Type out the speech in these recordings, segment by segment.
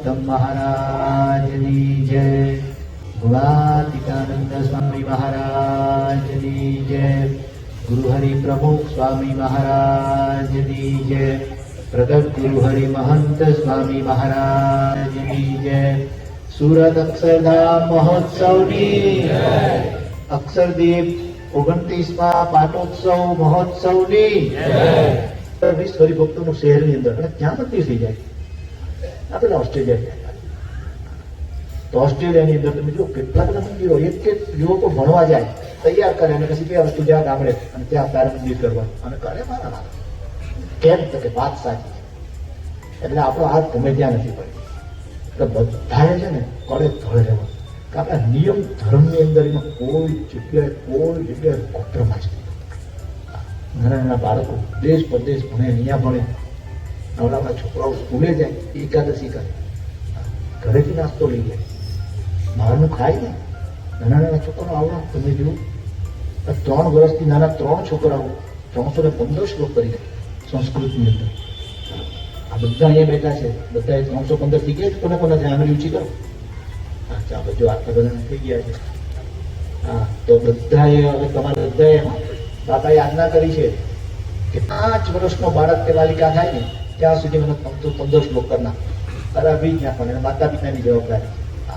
પુરુષોત્તમ મહારાજની જય, ગુણાતીતાનંદ સ્વામી મહારાજની જય, ગુરુહરિ પ્રમુખ સ્વામી મહારાજની જય, પ્રગટ ગુરુહરિ મહંત સ્વામી મહારાજની જય, સુરત અક્ષરધામ મહોત્સવની જય, અક્ષરદીપ 29મા પાટોત્સવ મહોત્સવની જય. 20 હરિભક્તોનું શહેરની અંદર અને ત્યાં મંદિર થઈ જાય. આપણે ઓસ્ટ્રેલિયા, તો ઓસ્ટ્રેલિયાની અંદર તમે જો કેટલા બધા મંદિરો, એક યુવકો ભણવા જાય, તૈયાર કરે અને પછી બે વસ્તુ જ્યાં ગામડે અને ત્યાં તારે મંદિર કરવાનું અને કરે મારા કેમ તો કે વાત સાચી છે. એટલે આપણો હાથ ગમે ત્યાં નથી પડ્યો. એટલે બધાએ છે ને કડે ધોળે રહેવાનું કે આપણા નિયમ ધર્મની અંદર એમાં કોઈ જગ્યાએ કોમ્પ્રોમાઇઝ નહીં. નાના નાના બાળકો દેશ પરદેશ ભણે, અહીંયા ભણે, નવરાના છોકરાઓ સ્કૂલે જાય, એકાદશી કરે, ઘરેથી નાસ્તો લઈ જાય, બહારનું ખાય ને. નાના નાના છોકરાઓ આવડા તમે જુઓ, 3 વર્ષથી નાના 3 છોકરાઓ 315 શ્લોક કરી ગયા સંસ્કૃતની અંદર. આ બધા અહીંયા બેઠા છે, બધાએ 315 શીખે. કોને કોને આંગળી ઊંચી કરો. અચ્છા, બધું આટલા બધા થઈ ગયા છે. હા, તો બધાએ હવે તમારે બધાએ બાપાએ આજ્ઞા કરી છે કે 5 વર્ષનો બાળક કે બાલિકા થાય ને ત્યાં સુધી મને 315 શ્લોક કરના કરાવી જ નાખવાના. અને માતા પિતાની જવાબદારી છે.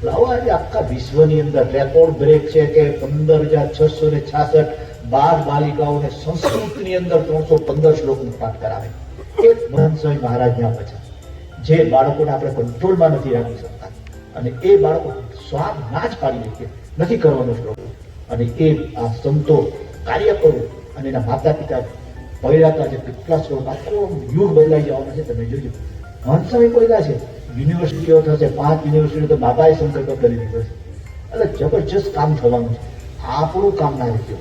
લાવો, આજે આખા વિશ્વની અંદર રેકોર્ડ બ્રેક છે કે 15,666 12 બાલિકાઓને સંસ્કૃતની અંદર 315 શ્લોકનું પાઠ કરાવે. એક મહંત સ્વામી મહારાજના વચન, જે બાળકોને આપણે કંટ્રોલમાં નથી રાખી શકતા અને એ બાળકો સ્વાદ ના જ પાડી લે કે નથી કરવાનો શ્લોક, અને એ આ સંતો કાર્ય કરવું અને એના માતા પિતા પહેલાતા છે કેટલા શ્લોક, આખો યુગ બદલાઈ જવાનો છે. તમે જોજો, મહંત સ્વામી પહેલા છે, યુનિવર્સિટીઓ થશે, 5 યુનિવર્સિટીઓ તો બાબાએ સંકલ્પ કરી દીધો છે. એટલે જબરજસ્ત કામ થવાનું છે. આપણું કામ ના રીતે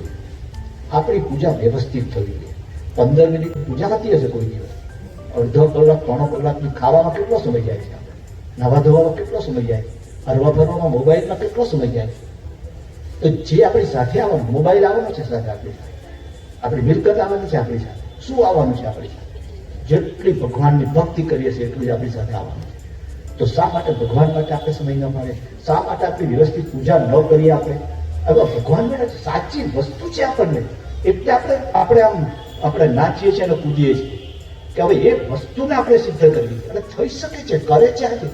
આપણી પૂજા વ્યવસ્થિત થવી જોઈએ. 15 મિનિટ પૂજા થતી હશે કોઈ દિવસ, અડધો કલાક 3 કલાકની ખાવામાં કેટલો સમય જાય છે, નવા ધોવામાં કેટલો સમય જાય, હરવા ફરવામાં મોબાઈલમાં કેટલો સમય જાય. તો જે આપણી સાથે આવવાનું, મોબાઈલ આવવાનો છે સાથે આપણી સાથે, આપણી મિલકત આવવાની છે આપણી સાથે, શું આવવાનું છે આપણી સાથે? જેટલી ભગવાનની ભક્તિ કરીએ છીએ એટલું જ આપણી સાથે આવવાનું છે. તો શા માટે ભગવાન માટે આપણે સમય ન મળે? શા માટે આપણી વ્યવસ્થિત પૂજા ન કરીએ? હવે ભગવાન માટે સાચી વસ્તુ છે આપણને, એટલે આપણે નાચીએ છીએ અને કૂદીએ છીએ કે હવે એ વસ્તુને આપણે સિદ્ધ કરવી. અને થઈ શકે છે, કરે છે. આજે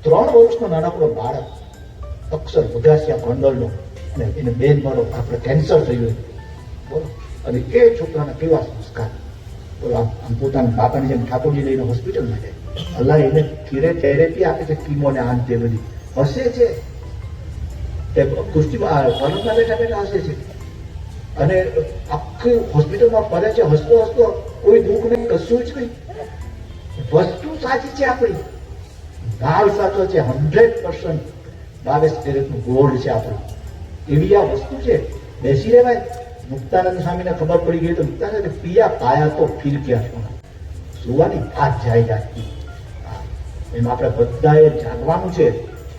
3 વર્ષનો નાનકડો બાળક અક્ષર વઘાસિયા ગોંડલનો, અને એને બેન મારો આપણે કેન્સર થયું બોલો, અને એ છોકરાના કેવા સંસ્કાર બોલો. આમ પોતાના બાપાની જેમ ઠાકોરજી લઈને હોસ્પિટલમાં જાય, અલ્લાહ એને થેરેપી આપે છે, કીમોને આન તે બધી હસે છે, તે કુસ્તીમાં પલંગમાં બેઠા બેઠા હસે છે, અને આખી હોસ્પિટલમાં ફરે છે હસતો હસતો, કોઈ દુઃખ નહીં, કશું જ નહીં. વસ્તુ સાચી છે આપણી, ભાવ સાચો છે, 100% 22 કેરેટનું ગોલ્ડ છે આપણું. એવી આ વસ્તુ છે. બેસી રહેવાય. મુક્તાનંદ સ્વામીને ખબર પડી ગઈ તો મુક્તાનંદ પિયા પાયા તો ફીર ક્યાં સોના, સુવાની વાત જાય જાતી. એમ આપણે બધાએ જાગવાનું છે.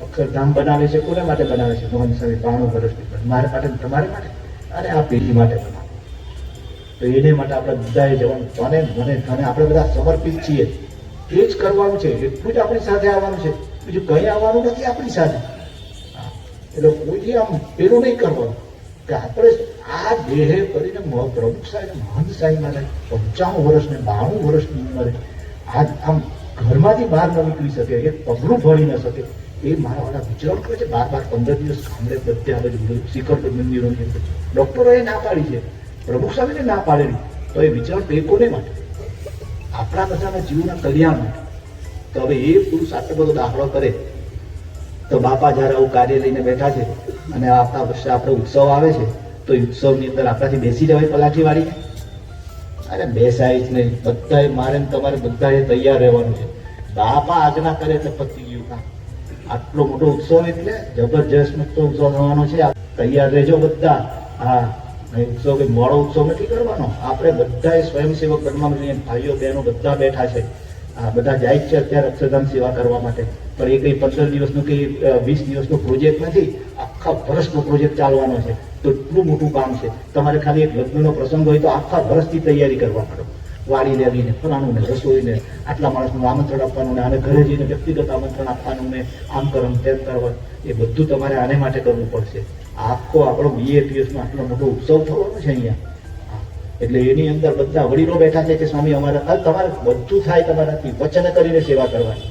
અક્ષરધામ બનાવે છે, કોને માટે બનાવે છે? મોહન સ્વામી 92 વર્ષની, મારે માટે, તમારે માટે, અને આ પેઢી માટે બનાવે. તો એને માટે આપણે બધાએ જવાનું. મને આપણે બધા સમર્પિત છીએ. એ જ કરવાનું છે, એટલું જ આપણી સાથે આવવાનું છે, બીજું કંઈ આવવાનું નથી આપણી સાથે. એટલે કોઈ આમ પેલું નહીં કરવાનું કે આપણે આ દેહે કરીને પ્રમુખ સાહેબ, મહંત સાહેબ માટે 55 વર્ષ ને 92 વર્ષની ઉંમરે આમ ઘરમાંથી બહાર ન નીકળી શકે, એક પગલું ભરી ન શકે. એ મારા વાળા વિચરણ કરે છે 12-15 દિવસ ગામડે બધે આ બધું શિખર મંદિરોની અંદર. ડોક્ટરોએ ના પાડી છે, પ્રમુખ સાહેબને ના પાડેલી, તો એ વિચરણ એ કોને માટે? આપણા બધાના જીવના કલ્યાણ માટે. તો હવે એ પુરુષ આટલો બધો દાખલો કરે, તો બાપા જયારે આવું કાર્ય લઈને બેઠા છે અને આવતા વર્ષે આપણો ઉત્સવ આવે છે, તો ઉત્સવની અંદર આપણાથી બેસી જવાય પલાઠી વાળી? અરે બેસાય જ નહીં. બધાએ, મારે તમારે બધાએ તૈયાર રહેવાનું છે. બાપા આજ્ઞા કરે એટલે પતી ગયું કામ. આટલો મોટો ઉત્સવ એટલે જબરજસ્ત મોટો ઉત્સવ થવાનો છે. તૈયાર રહેજો બધા. હા, ઉત્સવ કઈ મોડો ઉત્સવ નથી કરવાનો. આપણે બધાએ સ્વયંસેવક બનવાનું છે. ભાઈઓ બહેનો બધા બેઠા છે. આ બધા જાય છે અત્યારે અક્ષરધામ સેવા કરવા માટે. પણ એ કઈ 15 દિવસનો કે 20 દિવસનો પ્રોજેક્ટ નથી, આખા વર્ષનો પ્રોજેક્ટ ચાલવાનો છે. તો એટલું મોટું કામ છે. તમારે ખાલી એક લગ્નનો પ્રસંગ હોય તો આખા વર્ષથી તૈયારી કરવા પડે. વાળી લેવી ને ફલાણું ને રસોઈ ને આટલા માણસનું આમંત્રણ આપવાનું ને આને ઘરે જઈને વ્યક્તિગત આમંત્રણ આપવાનું ને આમ કરવાનું તેમ કરવાનું, એ બધું તમારે આને માટે કરવું પડશે. આખો આપણો BAPS નો આટલો મોટો ઉત્સવ થવાનો છે અહીંયા. એટલે એની અંદર બધા વડીલો બેઠા છે કે સ્વામી અમારા તમારે બધું થાય તમારાથી, વચન કરીને સેવા કરવાની,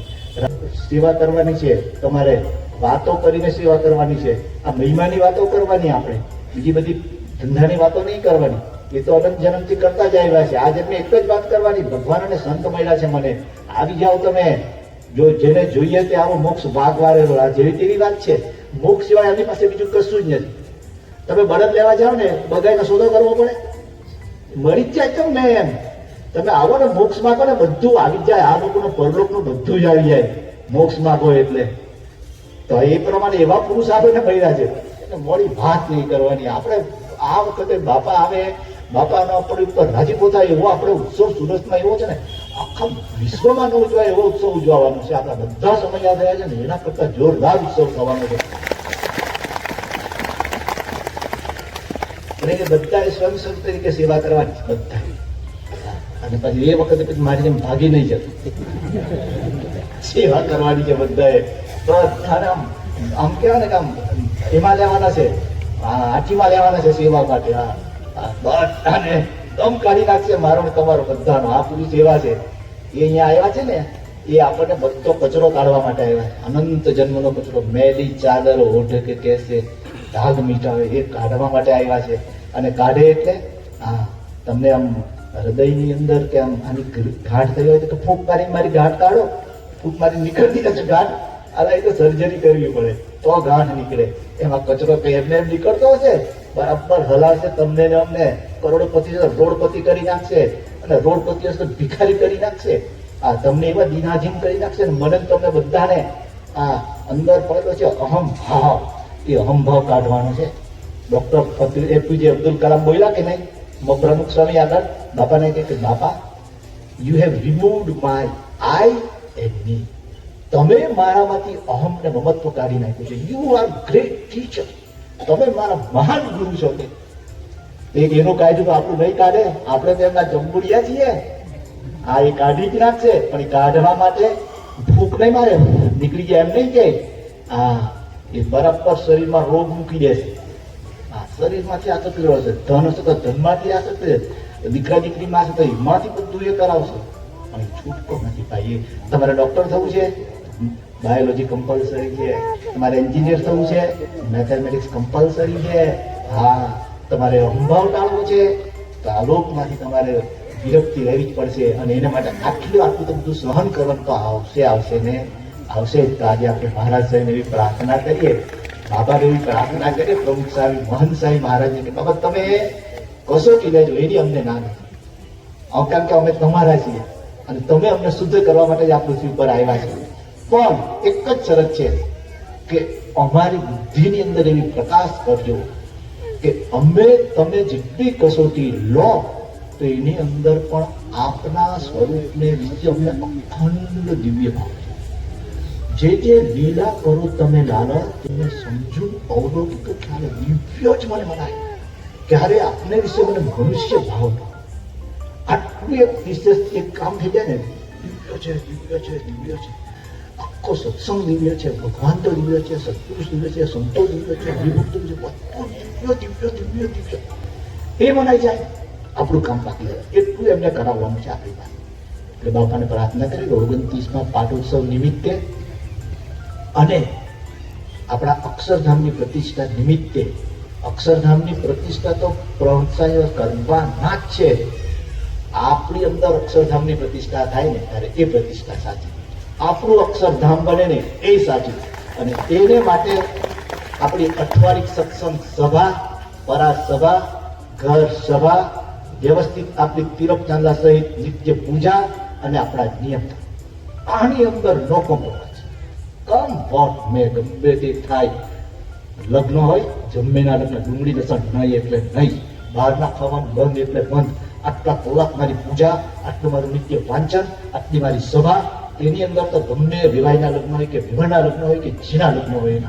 સેવા કરવાની છે તમારે, વાતો કરીને સેવા કરવાની છે. આ મહિમાની વાતો કરવાની, આપણે બીજી બધી ધંધાની વાતો નહીં કરવાની. એ તો અનંત જન્મથી કરતા જ આવ્યા છે. આ જન્મે એક જ વાત કરવાની, ભગવાન અને સંત મળ્યા છે મને, આવી જાઓ તમે, જો જેને જોઈએ તે આવો મોક્ષ ભાગ વાળેલો. આ જેવી તેવી વાત છે. મોક્ષ સિવાય એમની પાસે બીજું કશું જ નથી. તમે બળદ લેવા જાઓ ને, બગાઈનો સોદો કરવો પડે, મળી જ જાય તમને એમ. તમે આવો ને મોક્ષ માગો ને, બધું આવી જાય. આ લોકોનું પરલોકનું બધું જ આવી જાય મોક્ષ માગો એટલે. તો એ પ્રમાણે એવા પુરુષ આપણને મળ્યા છે એટલે મોડી વાત નહીં કરવાની. આપણે આ વખતે બાપા આવે, બાપાનો આપણી ઉપર રાજીપો થાય એવો આપણે ઉત્સવ સુરતમાં એવો છે ને, આખા વિશ્વમાં ન ઉજવાય એવો ઉત્સવ ઉજવવાનો છે. આપણા બધા સમજ્યા થયા છે ને, એના કરતા જોરદાર ઉત્સવ થવાનો છે. અને બધાએ સ્વયં તરીકે સેવા કરવાની બધા. અને પછી એ વખતે પછી મારી જેમ ભાગી નહીં જતું, સેવા કરવાની છે બધાએ. બધાને આમ કહેવાય ને કે આમ એમાં લેવાના છે, હાથીમાં લેવાના છે સેવા માટે. બધાને દમ કાઢી નાખશે મારો ને તમારો બધાનો. આ પૂરી સેવા છે. એ અહીંયા આવ્યા છે ને, એ આપણને બધો કચરો કાઢવા માટે આવ્યા છે. અનંત જન્મનો કચરો, મેલી ચાદર ઓઢ કે કેસે ધાગ મીઠાવે, એ કાઢવા માટે આવ્યા છે. અને કાઢે એટલે તમને આમ હૃદયની અંદર કે આમ આની ઘાટ થઈ હોય તો ફૂંક મારી મારી ઘાટ કાઢો, ફૂંક મારી નીકળતી નથી ઘાટ. આ તો સર્જરી કરવી પડે તો ગાંઠ નીકળે. એમાં કચરો કઈ એમને એમ નીકળતો હશે, બરાબર હલાવશે તમને ને અમને. કરોડપતિ રોડપતિ કરી નાખશે, અને રોડપતિ હશે તો ભિખારી કરી નાખશે. તમને એવા દિનાધીન કરી નાખશે ને મને તમને બધાને. અંદર પડેલો છે અહમ ભાવ, એ અહમ ભાવ કાઢવાનો છે. ડોક્ટર APJ અબ્દુલ કલામ બોલ્યા કે નહીં, પ્રમુખ સ્વામી આગળ બાપાને કે બાપા, you have removed my I and me. તમે મારામાંથી અહમ ને મમત્વ કાઢી નાખ્યું છે. યુ આર ગ્રેટ ટીચર, તમે મારા મહાન ગુરુ છો. એક એનું કાઢ્યું તો આપણું નહીં કાઢે, આપણે તો એમના જંબુડિયા છીએ. એ કાઢી જ નાખશે, પણ એ કાઢવા માટે ભૂખ નહીં મારે, નીકળી જાય એમ નહીં કે. એ બરાબર શરીરમાં રોગ મૂકી દેશે. શરીરમાંથી આસક્તિ રહેશે, ધન હશે તો ધનમાંથી આસક્તિ રહેશે, દીકરા દીકરીમાં હશે તો એમાંથી બધું એ કરાવશે. પણ છૂટકો નથી ભાઈ. તમારે ડોક્ટર થવું છે, બાયોલોજી કમ્પલસરી છે. તમારે એન્જિનિયર થવું છે, મેથેમેટિક્સ કમ્પલસરી છે. તમારે અહંભાવ ટાળવો છે તો આ લોકમાંથી તમારે વિરક્તિ રહેવી જ પડશે. અને એના માટે આટલું તો બધું સહન કરવાનું તો આવશે ને આવશે જ. તો આજે આપણે મહારાજ સાહેબ એવી પ્રાર્થના કરીએ, બાબા એવી પ્રાર્થના કરીએ, પ્રમુખ સાહેબ મહંત સાહેબ મહારાજને કે બાબા તમે કસોટી લેજો, એની અમને ના નથી. કારણ કે અમે તમારા છીએ અને તમે અમને શુદ્ધ કરવા માટે જ આ પૃથ્વી ઉપર આવ્યા છે. પણ એક જ શરત છે કે અમારી બુદ્ધિની અંદર એવી પ્રકાશ કરજો કે અમે તમે જેટલી કસોટી લો તો એની અંદર પણ આપના સ્વરૂપને વિશે અમને અખંડ દિવ્ય ભાવ છે. જે લીલા કરો તમે લાલા, તેને સમજુ અવલોકિત ખ્યાલ દિવ્ય જ મને મનાય. ક્યારે આપને વિશે મને મનુષ્ય ભાવ ન. આટલું એક વિશેષ એક કામ થઈ જાય ને, દિવ્ય છે દિવ્ય છે દિવ્ય છે. આખો સત્સંગ દિવ્ય છે, ભગવાન તો દિવ્ય છે, સત્પુરુષ દિવ્ય છે, સંતો દિવ્ય છે, વિભક્ત દિવ્ય છે, બધું દિવ્ય દિવ્ય દિવ્ય દિવ્ય. એ મનાઈ જાય, આપણું કામ બાકી જાય. એટલું એમને કરાવવાનું છે આપણી પાસે. એટલે બાપાને પ્રાર્થના કરી 29મા પાટોત્સવ નિમિત્તે અને આપણા અક્ષરધામની પ્રતિષ્ઠા નિમિત્તે. અક્ષરધામની પ્રતિષ્ઠા તો પ્રોત્સાહન કરવાના જ છે. આપણી અંદર અક્ષરધામની પ્રતિષ્ઠા થાય ને ત્યારે એ પ્રતિષ્ઠા સાચી. આપણું અક્ષરધામ બને ને એ સાચું. અને એને માટે આપણી અઠવાડિક સત્સંગ સભા, પરાસભા, ઘર સભા, વ્યવસ્થિત આપણી તિરક ચાંદલા સહિત નિત્ય પૂજા અને આપણા નિયમ, આની અંદર નો કોમ્પ્રોમાઇઝ. કમ વોટ મેં ગમે તે થાય. લગ્ન હોય, જમ્મેના લગ્ન, ડુંગળી લસણ નહીં એટલે નહીં, બહારના ખાવાનું બંધ એટલે બંધ. આટલા કલાક મારી પૂજા, આટલું મારું નિત્ય વાંચન, આટલી મારી સભા. એની અંદર તો ગમે વિવાહના લગ્ન હોય કે વિવાહના લગ્ન હોય કે જીના લગ્ન હોય,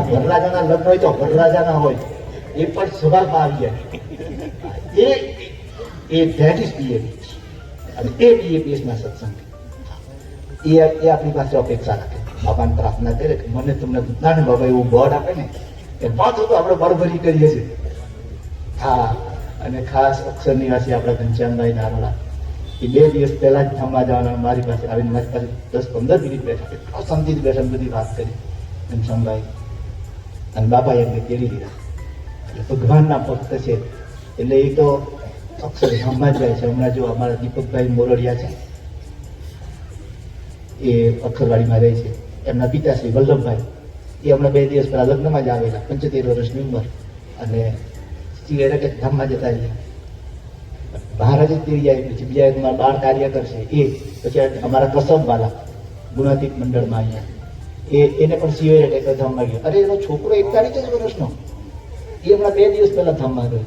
વરરાજાના લગ્ન હોય તો વરરાજાના હોય, એ પણ સભામાં આવી જાય. એ ધેટ ઇઝ બિહેવિયર. અને એ DAPS ના સત્સંગ એ આપણી પાસે અપેક્ષા રાખે. બાપાને પ્રાર્થના કરે કે મને તમને બધાને બાબા એવું બળ આપે ને કે પાછું તો આપણે બળભરી કરીએ છીએ. હા, અને ખાસ અક્ષર નિવાસી આપણા ઘનશ્યામભાઈ નારોડા એ 2 દિવસ પહેલા જ ધામમાં જવાના મારી પાસે આવીને મારી પાસે 10-15 મિનિટ બેઠા, એટલો શાંતિથી બેઠા, બધી વાત કરી ઘનશ્યામભાઈ. અને બાપા એમને કેળી લીધા. એટલે ભગવાનના ભક્ત છે એટલે એ તો અક્ષર ધામમાં જ જાય છે. હમણાં જો અમારા દીપકભાઈ મોરડિયા છે એ અક્ષરવાડીમાં રહે છે, એમના પિતાશ્રી વલ્લભભાઈ એ હમણાં 2 દિવસ પહેલા લગ્નમાં જ આવેલા, 75 વર્ષની ઉંમર, અને સિવાય ધામમાં જતા રહ્યા. મહારાજ જ તેરી જાય, પછી બીજા એક બાળ કાર્ય કરશે એ, પછી અમારા કસબવાલા ગુણાતીત મંડળમાં અહીંયા એને પણ સિવાય ધામમાં ગયો. અરે એનો છોકરો 41 વર્ષનો એ હમણાં 2 દિવસ પહેલા ધામમાં ગયો,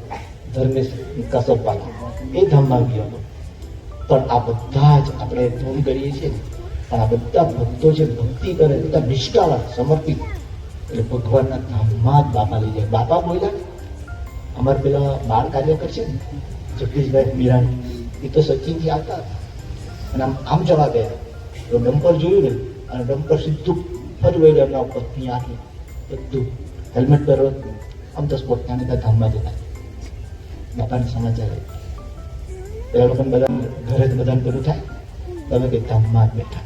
ધર્મેશ કસબવાલા એ ધામમાં ગયો. પણ આ બધા જ આપણે ધૂન કરીએ છીએ, પણ આ બધા ભક્તો જે ભક્તિ કરે બધા નિષ્ઠાવાન સમર્પિત, એટલે ભગવાનના ધામમાં જ બાપા લઈ જાય. બાપા બોલ્યા અમારે પેલા બાળ કાર્ય કરશે ને જગદીશભાઈ મીરાણી, એ તો સચિનથી આવતા હતા અને આમ જવા ગયા તો ડમ્પર જોયું ને, અને ડમ્પર સીધું ફરી એમના પત્ની આટલું બધું હેલ્મેટ પહેરો, આમ તો સ્પોટ ત્યાં ત્યાં ધામમાં જતા. બાપાને સમાચાર આવ્યા, એ લોકોને બધા ઘરે જ બધાને પેલું થાય, તમે કે ધામમાં જ બેઠા.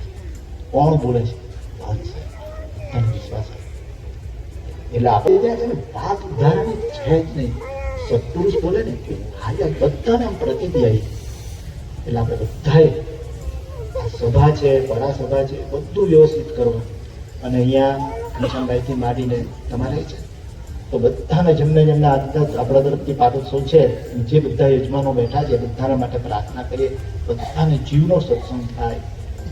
કોણ બોલે છે? બધાને વિશ્વાસ આવે. એટલે આપણે ત્યાં છે ને વાત ઉદાહરણની છે જ નહીં. સત્પુરુષ બોલે ને કે હાજર બધાને આમ પ્રતિતિ આવી. એટલે આપણે બધાએ આ સભા છે, પરા સભા છે, બધું વ્યવસ્થિત કરવું. અને અહીંયા ઘનશ્યામભાઈથી માંડીને તમારે છે તો બધાને જેમને જેમને આપણા તરફથી પાટોત્સવ છે, જે બધા યજમાનો બેઠા છે બધાના માટે પ્રાર્થના કરીએ, બધાને જીવનો સત્સંગ થાય,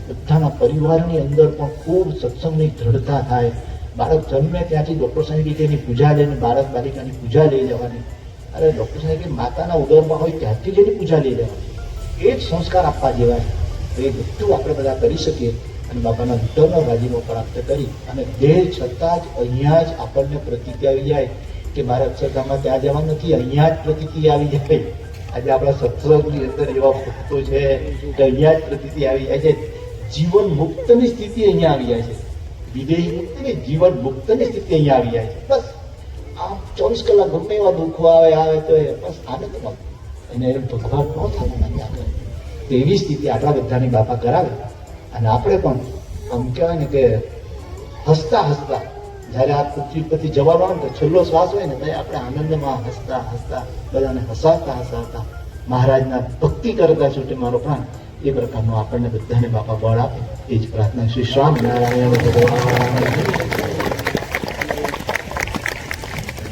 બધાના પરિવારની અંદર પણ ખૂબ સત્સંગની દ્રઢતા થાય. બાળક જન્મે ત્યાંથી ડૉક્ટર સાહેબ એની પૂજા લઈને બાળક બાલિકાની પૂજા લઈ જવાની. અરે ડૉક્ટર સાહેબ માતાના ઉદરમાં હોય ત્યાંથી જ એની પૂજા લઈ જવાની. એ જ સંસ્કાર આપવા જેવા છે. તો એ બધું આપણે બધા કરી શકીએ અને બાપાના ઉદરનો રાજીનો પ્રાપ્ત કરી અને દેહ છતાં જ અહીંયા જ આપણને પ્રતીતિ આવી જાય કે મારે અક્ષરધામમાં ત્યાં જવા નથી, અહીંયા જ પ્રતીતિ આવી જાય. આજે આપણા સત્સંગની અંદર એવા ભક્તો છે કે અહીંયા જ પ્રતીતિ આવી જાય છે. જીવન મુક્તની સ્થિતિ અહીંયા આવી જાય છે. વિદેહી મુક્તિની જીવન મુક્તની સ્થિતિ અહીંયા આવી જાય છે. બસ આમ 24 કલાક ગમે એવા દુઃખો આવે તો બસ આનંદમાં એને ભગવાન ન થવાનું આપણે તેવી સ્થિતિ આપણા બધાની બાપા કરાવે. અને આપણે પણ આમ કહેવાય ને કે હસતા હસતા જ્યારે આ પૃથ્વી પરથી જવાનો હોય ને તો છેલ્લો શ્વાસ હોય ને ત્યારે આપણે આનંદમાં હસતા હસતા બધાને હસાવતા હસાવતા મહારાજના ભક્તિ કરતા છૂટે મારો પ્રાણ, એ પ્રકારનો આપણને બધાને બાપા બળ આપે એ જ પ્રાર્થના. શ્રી સ્વામિનારાયણ ભગવાન.